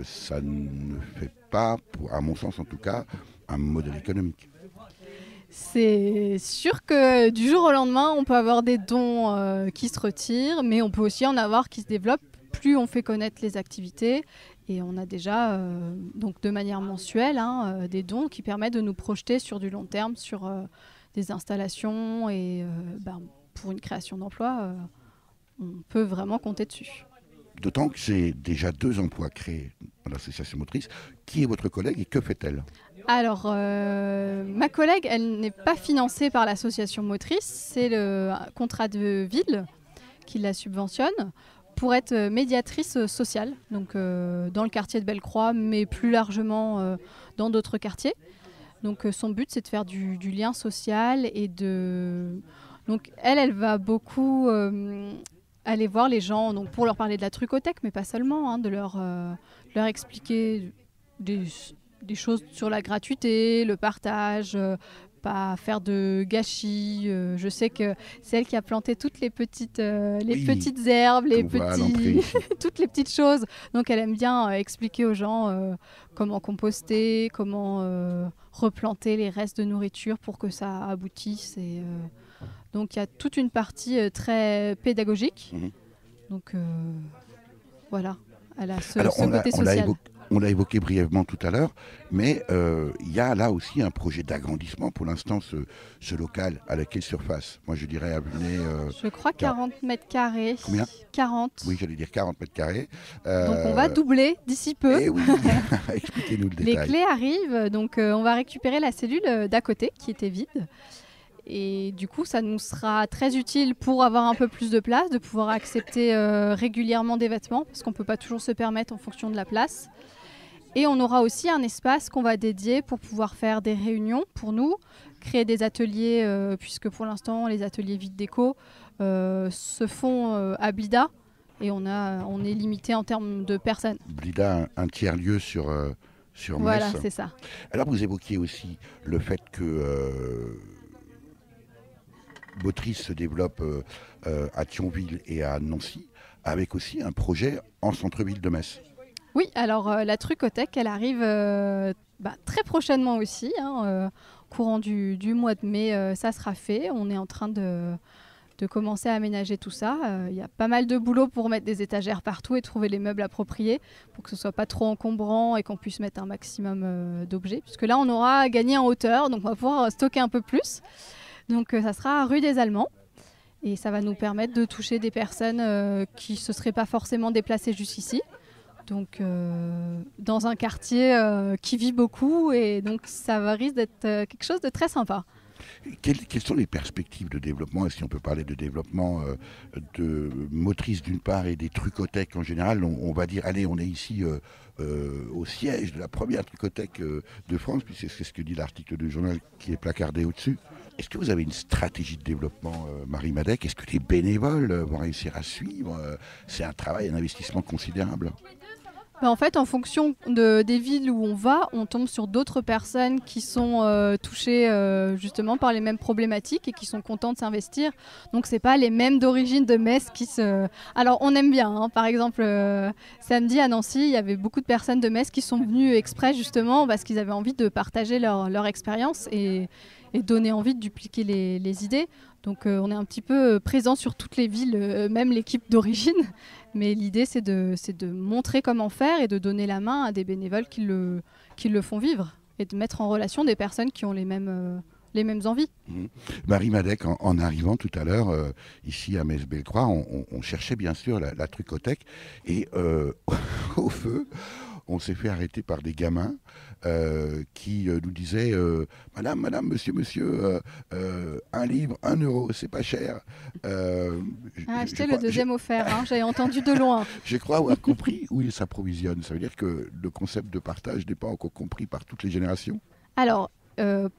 Ça ne fait pas, à mon sens en tout cas, un modèle économique. C'est sûr que du jour au lendemain, on peut avoir des dons qui se retirent, mais on peut aussi en avoir qui se développent plus on fait connaître les activités. Et on a déjà, donc de manière mensuelle, des dons qui permettent de nous projeter sur du long terme, sur des installations. Et pour une création d'emploi, on peut vraiment compter dessus. D'autant que c'est déjà 2 emplois créés dans l'association motrice. Qui est votre collègue et que fait-elle? Alors, ma collègue, elle n'est pas financée par l'association motrice, c'est le contrat de ville qui la subventionne pour être médiatrice sociale, donc dans le quartier de Bellecroix, mais plus largement dans d'autres quartiers. Donc son but, c'est de faire du lien social et de... Donc elle va beaucoup aller voir les gens donc, pour leur parler de la trucothèque, mais pas seulement, de leur expliquer des choses sur la gratuité, le partage, pas faire de gâchis. Je sais que c'est elle qui a planté toutes les petites herbes, toutes les petites choses. Donc elle aime bien expliquer aux gens comment composter, comment replanter les restes de nourriture pour que ça aboutisse. Donc il y a toute une partie très pédagogique. Donc voilà, elle a ce côté social. On l'a évoqué brièvement tout à l'heure, mais il y a là aussi un projet d'agrandissement. Pour l'instant, ce local, à quelle surface? Moi, je dirais à Bunay... je crois 40 mètres carrés. Combien? 40. Oui, j'allais dire 40 mètres carrés. Donc on va doubler d'ici peu. Eh oui, expliquez-nous le détail. Les clés arrivent, donc on va récupérer la cellule d'à côté qui était vide. Et du coup, ça nous sera très utile pour avoir un peu plus de place, de pouvoir accepter régulièrement des vêtements, parce qu'on ne peut pas toujours se permettre en fonction de la place. Et on aura aussi un espace qu'on va dédier pour pouvoir faire des réunions pour nous, créer des ateliers, puisque pour l'instant, les ateliers vide déco se font à Blida, et on est limité en termes de personnes. Blida, un tiers-lieu sur Metz. Voilà, c'est ça. Alors, vous évoquiez aussi le fait que... Motrice se développe à Thionville et à Nancy, avec aussi un projet en centre-ville de Metz. Oui, alors la trucothèque, elle arrive très prochainement aussi, courant du mois de mai, ça sera fait. On est en train de commencer à aménager tout ça. Il y a pas mal de boulot pour mettre des étagères partout et trouver les meubles appropriés pour que ce soit pas trop encombrant et qu'on puisse mettre un maximum d'objets. Puisque là, on aura gagné en hauteur, donc on va pouvoir stocker un peu plus. Donc ça sera rue des Allemands et ça va nous permettre de toucher des personnes qui ne se seraient pas forcément déplacées jusqu'ici. Donc dans un quartier qui vit beaucoup et donc ça risque d'être quelque chose de très sympa. Quelles sont les perspectives de développement? Et si on peut parler de développement de motrice d'une part et des trucothèques en général, on va dire, allez, on est ici au siège de la première trucothèque de France, puis c'est ce que dit l'article du journal qui est placardé au-dessus. Est-ce que vous avez une stratégie de développement, Marie Madec? Est-ce que les bénévoles vont réussir à suivre? C'est un travail, un investissement considérable. En fait, en fonction des villes où on va, on tombe sur d'autres personnes qui sont touchées justement par les mêmes problématiques et qui sont contents de s'investir. Donc, c'est pas les mêmes d'origine de Metz qui se... Alors, on aime bien. Hein. Par exemple, samedi à Nancy, il y avait beaucoup de personnes de Metz qui sont venues exprès justement parce qu'ils avaient envie de partager leur expérience et donner envie de dupliquer les idées. Donc on est un petit peu présent sur toutes les villes, même l'équipe d'origine. Mais l'idée, c'est de montrer comment faire et de donner la main à des bénévoles qui le font vivre et de mettre en relation des personnes qui ont les mêmes envies. Marie Madec, en arrivant tout à l'heure, ici à Metz-Bellecroix, on cherchait bien sûr la trucothèque et au feu, on s'est fait arrêter par des gamins qui nous disaient Madame, monsieur, un livre, 1 euro, c'est pas cher. Achetez le deuxième offert, hein, j'avais entendu de loin. Je crois avoir compris où ils s'approvisionnent. Ça veut dire que le concept de partage n'est pas encore compris par toutes les générations? Alors,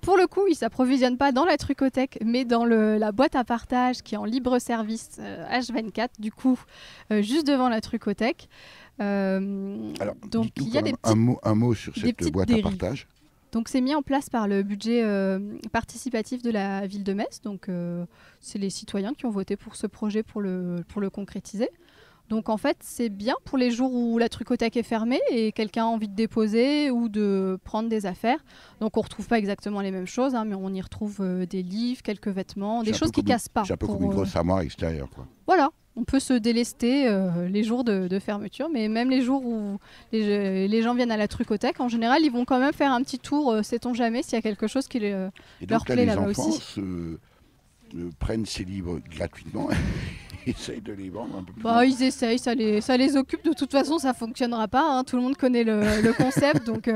pour le coup, ils ne s'approvisionnent pas dans la trucothèque, mais dans la boîte à partage qui est en libre service H24, du coup, juste devant la trucothèque. Alors, donc il y a des un mot sur cette boîte à partage. Donc c'est mis en place par le budget participatif de la ville de Metz. Donc c'est les citoyens qui ont voté pour ce projet pour le concrétiser. Donc en fait c'est bien pour les jours où la trucothèque est fermée et quelqu'un a envie de déposer ou de prendre des affaires. Donc on ne retrouve pas exactement les mêmes choses, hein, mais on y retrouve des livres, quelques vêtements, des choses qui ne cassent pas. C'est un peu comme une grosse armoire extérieure, quoi. Voilà. On peut se délester les jours de fermeture, mais même les jours où les gens viennent à la trucothèque, en général, ils vont quand même faire un petit tour, sait-on jamais, s'il y a quelque chose qui leur plaît là-bas aussi. Et donc les enfants prennent ces livres gratuitement et essayent de les vendre un peu plus. Ils essayent, ça les occupe. De toute façon, ça ne fonctionnera pas. Hein. Tout le monde connaît le concept, donc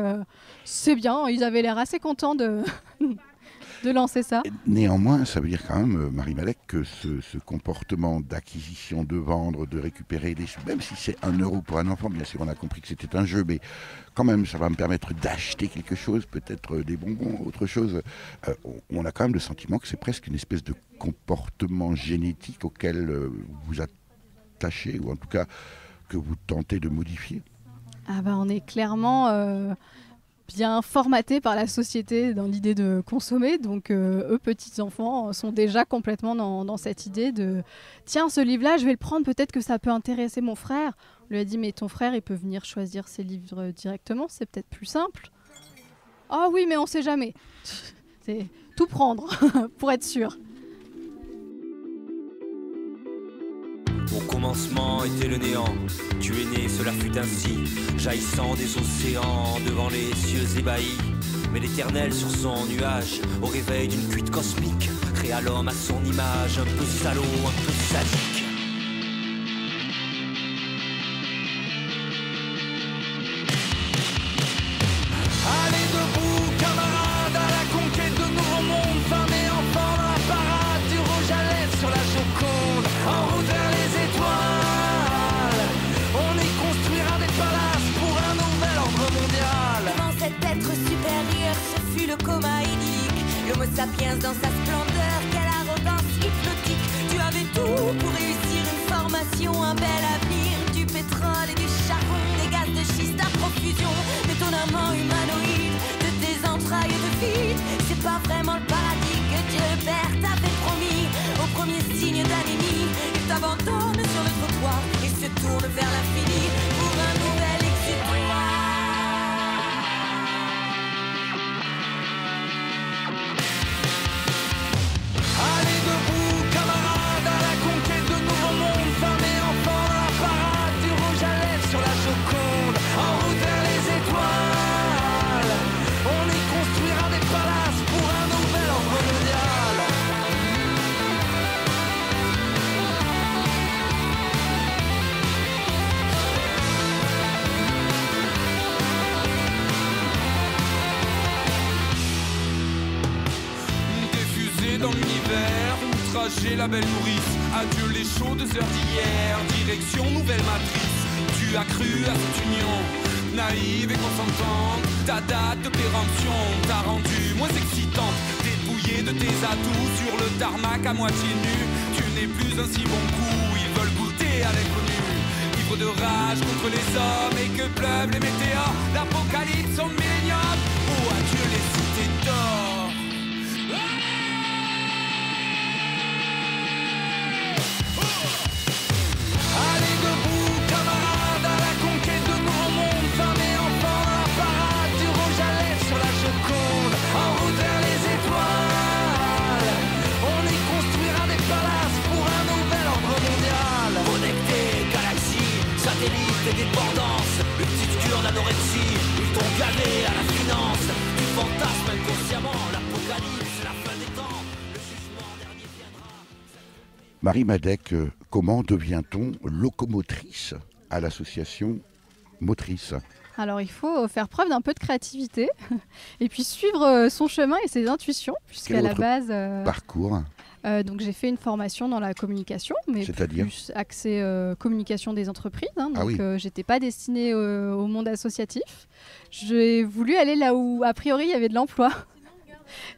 c'est bien. Ils avaient l'air assez contents de lancer ça. Néanmoins, ça veut dire quand même, Marie Madec, que ce comportement d'acquisition, de vendre, de récupérer des sous, même si c'est 1 euro pour un enfant, bien sûr on a compris que c'était un jeu, mais quand même ça va me permettre d'acheter quelque chose, peut-être des bonbons, autre chose. On a quand même le sentiment que c'est presque une espèce de comportement génétique auquel vous attachez, ou en tout cas que vous tentez de modifier. On est clairement... bien formatés par la société dans l'idée de consommer. Donc eux, petits-enfants, sont déjà complètement dans cette idée de « Tiens, ce livre-là, je vais le prendre, peut-être que ça peut intéresser mon frère. » On lui a dit « Mais ton frère, il peut venir choisir ses livres directement, c'est peut-être plus simple. » « Ah oui, mais on sait jamais. » C'est tout prendre, pour être sûr. Au commencement était le néant, tu es né, cela fut ainsi, jaillissant des océans devant les cieux ébahis. Mais l'éternel sur son nuage, au réveil d'une cuite cosmique, créa l'homme à son image, un peu salaud, un peu sadique. Allez debout, camarades, à la conquête de nouveaux mondes, femmes et enfants dans la parade du rouge à lèvres sur la Joconde, en route vers les étoiles. On y construira des palaces pour un nouvel ordre mondial. Devant cet être supérieur, ce fut le coma idyllique. L'homo sapiens dans sa splendeur, quelle arrogance hypnotique. Tu avais tout pour réussir une formation, un bel avenir. Du pétrole et du charbon, des gaz de schiste à profusion, d'étonnamment humanoïde, de tes entrailles de vide. C'est pas vraiment le paradis que Dieu le Père t'avait promis. Au premier signe d'anémie, il t'abandonne sur le trottoir et se tourne vers l'infini pour un nouvel exutoire. Allez debout, camarades, à la conquête de nouveaux mondes, femmes et enfants dans la parade du rouge à lèvres sur la Joconde, en route vers les étoiles. On y construira des palaces pour un nouvel ordre mondial. j'ai la belle nourrice. Adieu les chaudes heures d'hier, direction nouvelle matrice. Tu as cru à cette union, naïve et consentante. Ta date de péremption t'a rendu moins excitante. Dépouillé de tes atouts sur le tarmac à moitié nu. Tu n'es plus un si bon coup, ils veulent goûter à l'inconnu. Ivre de rage contre les hommes et que pleuvent les météores. L'apocalypse au millénium, oh adieu les cités d'or. Allez debout camarades à la conquête de nouveaux mondes. Femmes et enfants dans la parade, du rouge à lèvres sur la Joconde. En route vers les étoiles, on y construira des palaces pour un nouvel ordre mondial. Connecté, galaxies, satellites et dépendance. Une petite cure d'anorexie, ils t'ont gavé à la finance. Tu fantasmes inconsciemment l'apocalypse, la fin des temps. Le jugement dernier viendra. Marie Madec, comment devient-on locomotrice à l'association Motrice? Alors il faut faire preuve d'un peu de créativité et puis suivre son chemin et ses intuitions, puisqu'à la base... parcours? Donc j'ai fait une formation dans la communication, mais plus axée communication des entreprises. Hein, donc j'étais pas destinée au monde associatif. J'ai voulu aller là où a priori il y avait de l'emploi.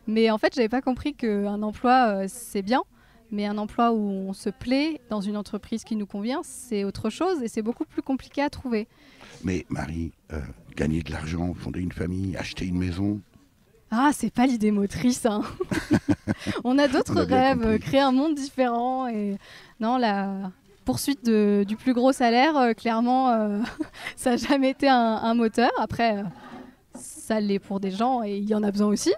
Mais en fait j'avais pas compris qu'un emploi c'est bien, mais un emploi où on se plaît dans une entreprise qui nous convient, c'est autre chose et c'est beaucoup plus compliqué à trouver. Mais Marie, gagner de l'argent, fonder une famille, acheter une maison... Ah, c'est pas l'idée motrice, hein. On a d'autres rêves, créer un monde différent. Et non, la poursuite du plus gros salaire, clairement, ça n'a jamais été un moteur. Après, ça l'est pour des gens et il y en a besoin aussi.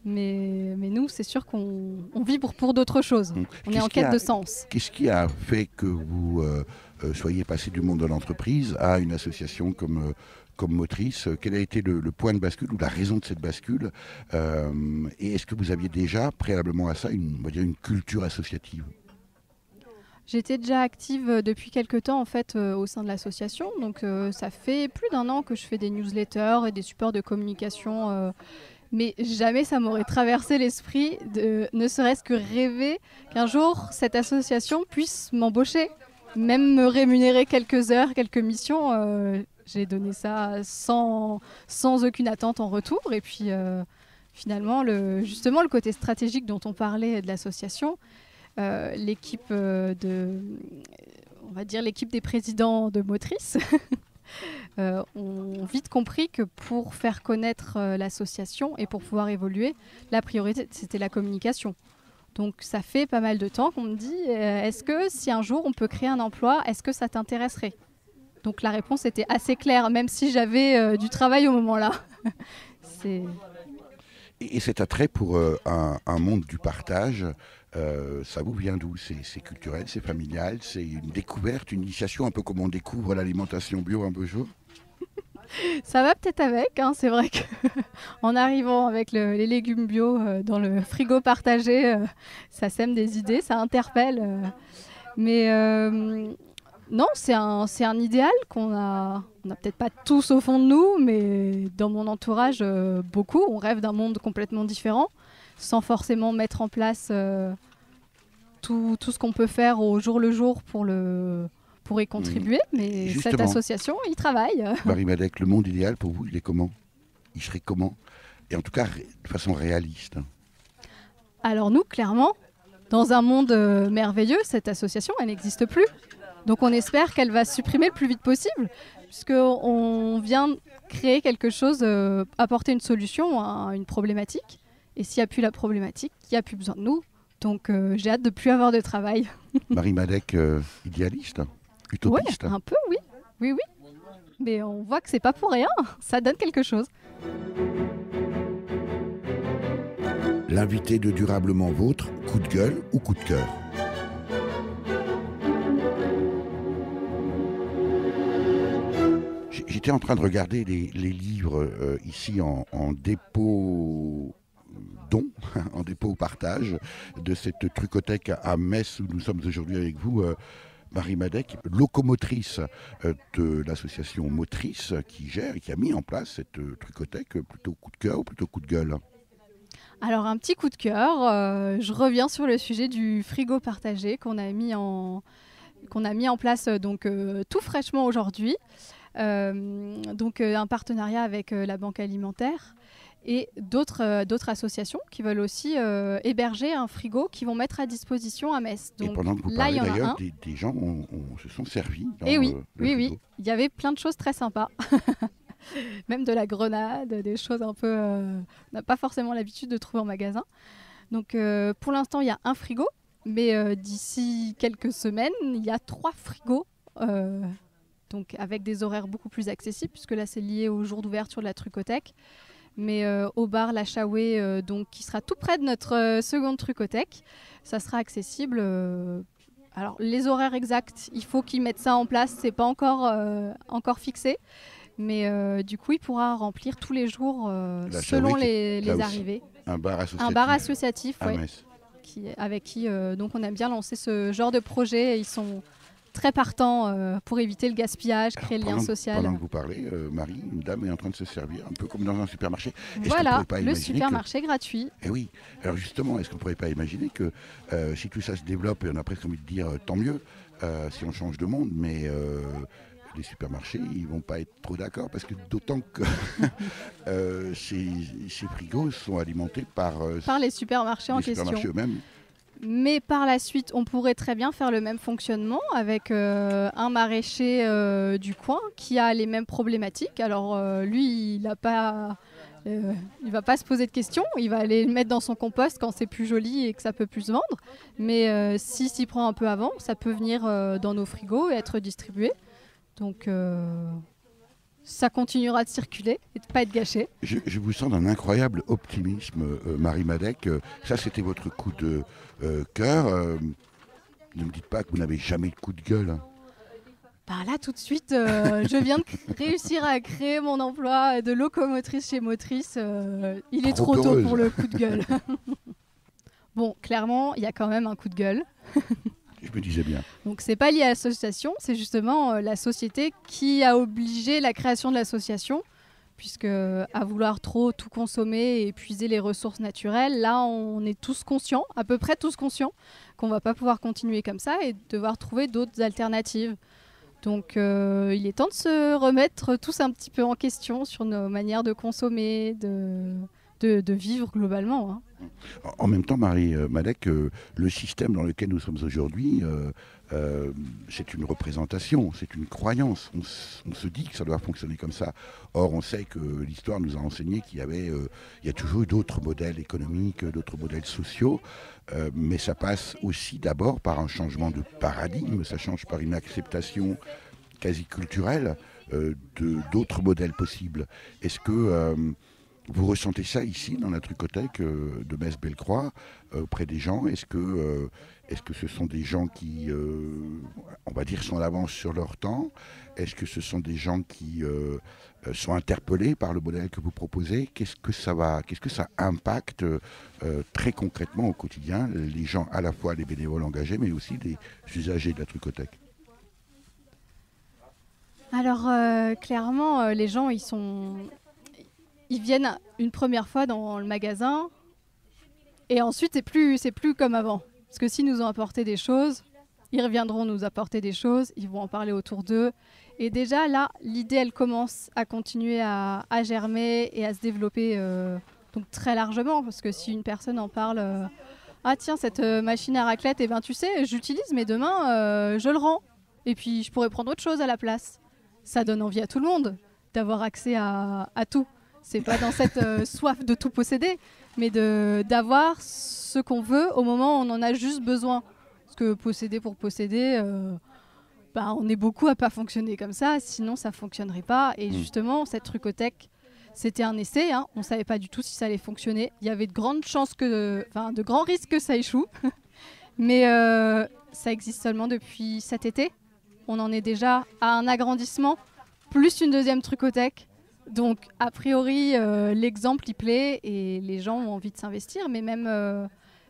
Mais nous, c'est sûr qu'on vibre pour d'autres choses. On est en quête de sens. Qu'est-ce qui a fait que vous soyez passé du monde de l'entreprise à une association comme Motrice? Quel a été le point de bascule ou la raison de cette bascule? Et est-ce que vous aviez déjà, préalablement à ça, une culture associative? J'étais déjà active depuis quelques temps en fait, au sein de l'association. Donc ça fait plus d'1 an que je fais des newsletters et des supports de communication. Mais jamais ça m'aurait traversé l'esprit de ne serait-ce que rêver qu'un jour cette association puisse m'embaucher, même me rémunérer quelques heures, quelques missions. J'ai donné ça sans aucune attente en retour. Et puis finalement, justement, le côté stratégique dont on parlait de l'association, l'équipe on va dire l'équipe des présidents de Motrice, ont vite compris que pour faire connaître l'association et pour pouvoir évoluer, la priorité, c'était la communication. Donc ça fait pas mal de temps qu'on me dit est-ce que si un jour on peut créer un emploi, est-ce que ça t'intéresserait? Donc la réponse était assez claire, même si j'avais du travail au moment-là. Et cet attrait pour un monde du partage, ça vous vient d'où? C'est culturel, c'est familial, c'est une découverte, une initiation, un peu comme on découvre l'alimentation bio un beau jour? Ça va peut-être avec, hein. C'est vrai qu'en arrivant avec les légumes bio dans le frigo partagé, ça sème des idées, ça interpelle. Mais non, c'est un idéal qu'on a peut-être pas tous au fond de nous, mais dans mon entourage, beaucoup. On rêve d'un monde complètement différent, sans forcément mettre en place tout ce qu'on peut faire au jour le jour pour y contribuer. Mais justement, cette association, y travaille. Marie Madec, le monde idéal pour vous, il est comment? Il serait comment? Et en tout cas, de façon réaliste. Alors nous, clairement, dans un monde merveilleux, cette association, elle n'existe plus. Donc on espère qu'elle va se supprimer le plus vite possible, puisqu'on vient créer quelque chose, apporter une solution à une problématique. Et s'il n'y a plus la problématique, il n'y a plus besoin de nous. Donc j'ai hâte de ne plus avoir de travail. Marie Madec, idéaliste, utopiste? Ouais, un peu, oui. Oui. Mais on voit que c'est pas pour rien, ça donne quelque chose. L'invité de Durablement Vôtre, coup de gueule ou coup de cœur? J'étais en train de regarder les livres ici en dépôt don, en dépôt partage de cette trucothèque à Metz où nous sommes aujourd'hui avec vous, Marie Madec, locomotrice de l'association Motrice qui gère et qui a mis en place cette trucothèque. Plutôt coup de cœur ou plutôt coup de gueule? Alors un petit coup de cœur, je reviens sur le sujet du frigo partagé qu'on a mis en place tout fraîchement aujourd'hui. Un partenariat avec la Banque alimentaire et d'autres associations qui veulent aussi héberger un frigo qu'ils vont mettre à disposition à Metz. Donc, et pendant que vous là, il y parlez en a d'ailleurs, un. des gens se sont servis dans Et le oui, frigo. il y avait plein de choses très sympas. Même de la grenade, des choses un peu... on n'a pas forcément l'habitude de trouver en magasin. Donc pour l'instant, il y a un frigo, mais d'ici quelques semaines, il y a 3 frigos, donc avec des horaires beaucoup plus accessibles, puisque là, c'est lié au jour d'ouverture de la Trucothèque. Mais au bar La Chawée, qui sera tout près de notre seconde Trucothèque, ça sera accessible. Alors, les horaires exacts, il faut qu'ils mettent ça en place, c'est pas encore fixé. Mais du coup, il pourra remplir tous les jours selon les arrivées. Un bar associatif. Un bar associatif, à oui. Metz. Avec qui donc on aime bien lancer ce genre de projet. Et ils sont très partants pour éviter le gaspillage, créer le lien social. Pendant que vous parlez, Marie, une dame est en train de se servir, un peu comme dans un supermarché. Voilà, le supermarché gratuit. Eh oui, alors justement, est-ce qu'on ne pourrait pas imaginer que si tout ça se développe, et on a presque envie de dire tant mieux, si on change de monde, mais... les supermarchés, ils vont pas être trop d'accord parce que d'autant que ces frigos sont alimentés par les supermarchés en question. Eux-mêmes. Mais par la suite, on pourrait très bien faire le même fonctionnement avec un maraîcher du coin qui a les mêmes problématiques. Alors lui, il va pas se poser de questions. Il va aller le mettre dans son compost quand c'est plus joli et que ça peut plus se vendre. Mais s'il s'y prend un peu avant, ça peut venir dans nos frigos et être distribué. Donc, ça continuera de circuler et de ne pas être gâché. Je vous sens d'un incroyable optimisme, Marie Madec. Ça, c'était votre coup de cœur. Ne me dites pas que vous n'avez jamais de coup de gueule. Hein. Bah là, tout de suite, je viens de réussir à créer mon emploi de locomotrice chez Motrice. Il est trop tôt pour le coup de gueule. Bon, clairement, il y a quand même un coup de gueule. Je me disais bien. Donc c'est pas lié à l'association, c'est justement la société qui a obligé la création de l'association, puisque à vouloir trop tout consommer et épuiser les ressources naturelles, là on est tous conscients, à peu près tous conscients, qu'on va pas pouvoir continuer comme ça et devoir trouver d'autres alternatives. Donc il est temps de se remettre tous un petit peu en question sur nos manières de consommer, de vivre globalement. Hein. En même temps, Marie Madec, le système dans lequel nous sommes aujourd'hui, c'est une représentation, c'est une croyance. On se dit que ça doit fonctionner comme ça. Or, on sait que l'histoire nous a enseigné qu'il y a toujours eu d'autres modèles économiques, d'autres modèles sociaux, mais ça passe aussi d'abord par un changement de paradigme, ça change par une acceptation quasi culturelle d'autres modèles possibles. Est-ce que... vous ressentez ça ici, dans la Trucothèque de Metz-Bellecroix, auprès des gens? Est-ce que ce sont des gens qui, on va dire, sont en avance sur leur temps? Est-ce que ce sont des gens qui sont interpellés par le modèle que vous proposez? Qu'est-ce que ça impacte très concrètement au quotidien, les gens, à la fois les bénévoles engagés, mais aussi les usagers de la Trucothèque? Alors, clairement, les gens, ils viennent une première fois dans le magasin et ensuite c'est plus comme avant. Parce que s'ils nous ont apporté des choses, ils reviendront nous apporter des choses, ils vont en parler autour d'eux. Et déjà là, l'idée elle commence à continuer à germer et à se développer donc très largement. Parce que si une personne en parle, ah tiens cette machine à raclette, eh ben, tu sais j'utilise mais demain je le rends. Et puis je pourrais prendre autre chose à la place. Ça donne envie à tout le monde d'avoir accès à tout. C'est pas dans cette soif de tout posséder, mais d'avoir ce qu'on veut au moment où on en a juste besoin. Parce que posséder pour posséder, on est beaucoup à pas fonctionner comme ça, sinon ça fonctionnerait pas. Et justement, cette Trucothèque, c'était un essai, hein. On savait pas du tout si ça allait fonctionner. Il y avait de grandes chances de grands risques que ça échoue. Mais ça existe seulement depuis cet été. On en est déjà à un agrandissement, plus une deuxième Trucothèque. Donc, a priori, l'exemple, il plaît et les gens ont envie de s'investir, mais même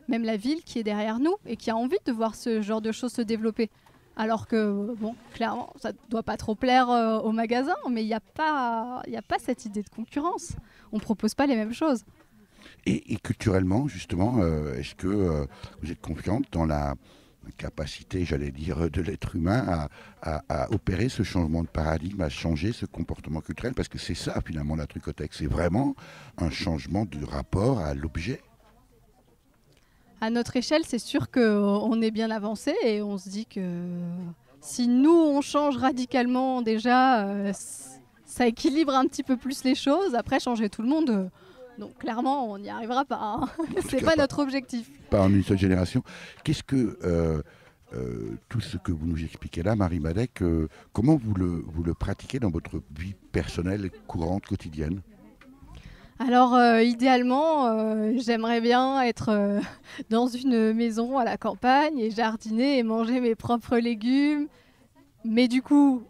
la ville qui est derrière nous et qui a envie de voir ce genre de choses se développer. Alors que, bon, clairement, ça ne doit pas trop plaire aux magasins, mais il n'y a pas cette idée de concurrence. On ne propose pas les mêmes choses. Et culturellement, justement, est-ce que vous êtes confiante dans la capacité, j'allais dire, de l'être humain à opérer ce changement de paradigme, à changer ce comportement culturel? Parce que c'est ça, finalement, la trucothèque. C'est vraiment un changement de rapport à l'objet. À notre échelle, c'est sûr qu'on est bien avancé et on se dit que si nous, on change radicalement déjà, ça équilibre un petit peu plus les choses. Après, changer tout le monde, donc clairement, on n'y arrivera pas. Hein. C'est pas notre objectif. Pas en une seule génération. Qu'est-ce que tout ce que vous nous expliquez là, Marie Madec, comment vous le pratiquez dans votre vie personnelle, courante, quotidienne? Alors, idéalement, j'aimerais bien être dans une maison à la campagne et jardiner et manger mes propres légumes. Mais du coup,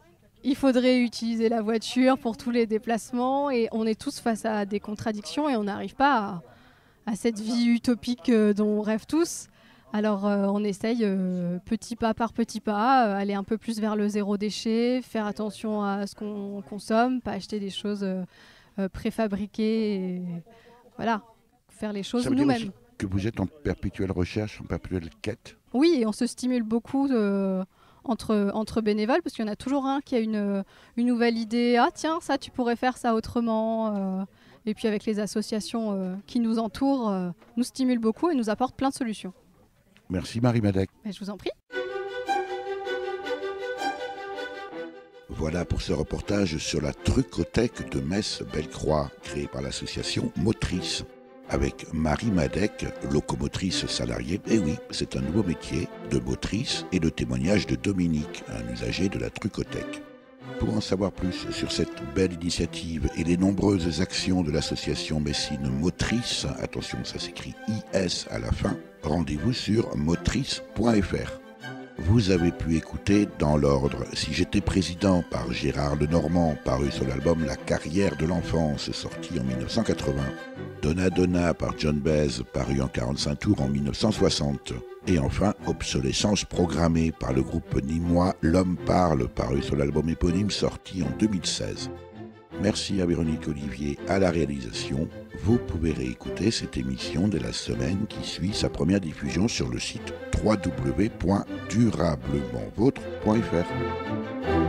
il faudrait utiliser la voiture pour tous les déplacements et on est tous face à des contradictions et on n'arrive pas à cette vie utopique dont on rêve tous. Alors, on essaye petit pas par petit pas, aller un peu plus vers le zéro déchet, faire attention à ce qu'on consomme, pas acheter des choses préfabriquées, et voilà, faire les choses nous-mêmes. Ça veut dire aussi que vous êtes en perpétuelle recherche, en perpétuelle quête? Oui, et on se stimule beaucoup entre bénévoles, parce qu'il y en a toujours un qui a une nouvelle idée. Ah tiens, ça tu pourrais faire ça autrement. Et puis avec les associations qui nous entourent, nous stimulent beaucoup et nous apportent plein de solutions. Merci Marie Madec. Mais je vous en prie. Voilà pour ce reportage sur la trucothèque de Metz-Bellecroix, créée par l'association Motrice, avec Marie Madec, locomotrice salariée. Et oui, c'est un nouveau métier de motrice, et le témoignage de Dominique, un usager de la trucothèque. Pour en savoir plus sur cette belle initiative et les nombreuses actions de l'association messine Motrice, attention, ça s'écrit IS à la fin, rendez-vous sur motrice.fr. Vous avez pu écouter dans l'ordre Si j'étais président par Gérard Lenormand, paru sur l'album La carrière de l'enfance, sorti en 1980. Donna Donna par John Baez, paru en 45 tours en 1960. Et enfin, Obsolescence programmée par le groupe nîmois L'Homme Parle, paru sur l'album éponyme sorti en 2016. Merci à Véronique Olivier à la réalisation. Vous pouvez réécouter cette émission dès la semaine qui suit sa première diffusion sur le site www.durablementvôtre.fr.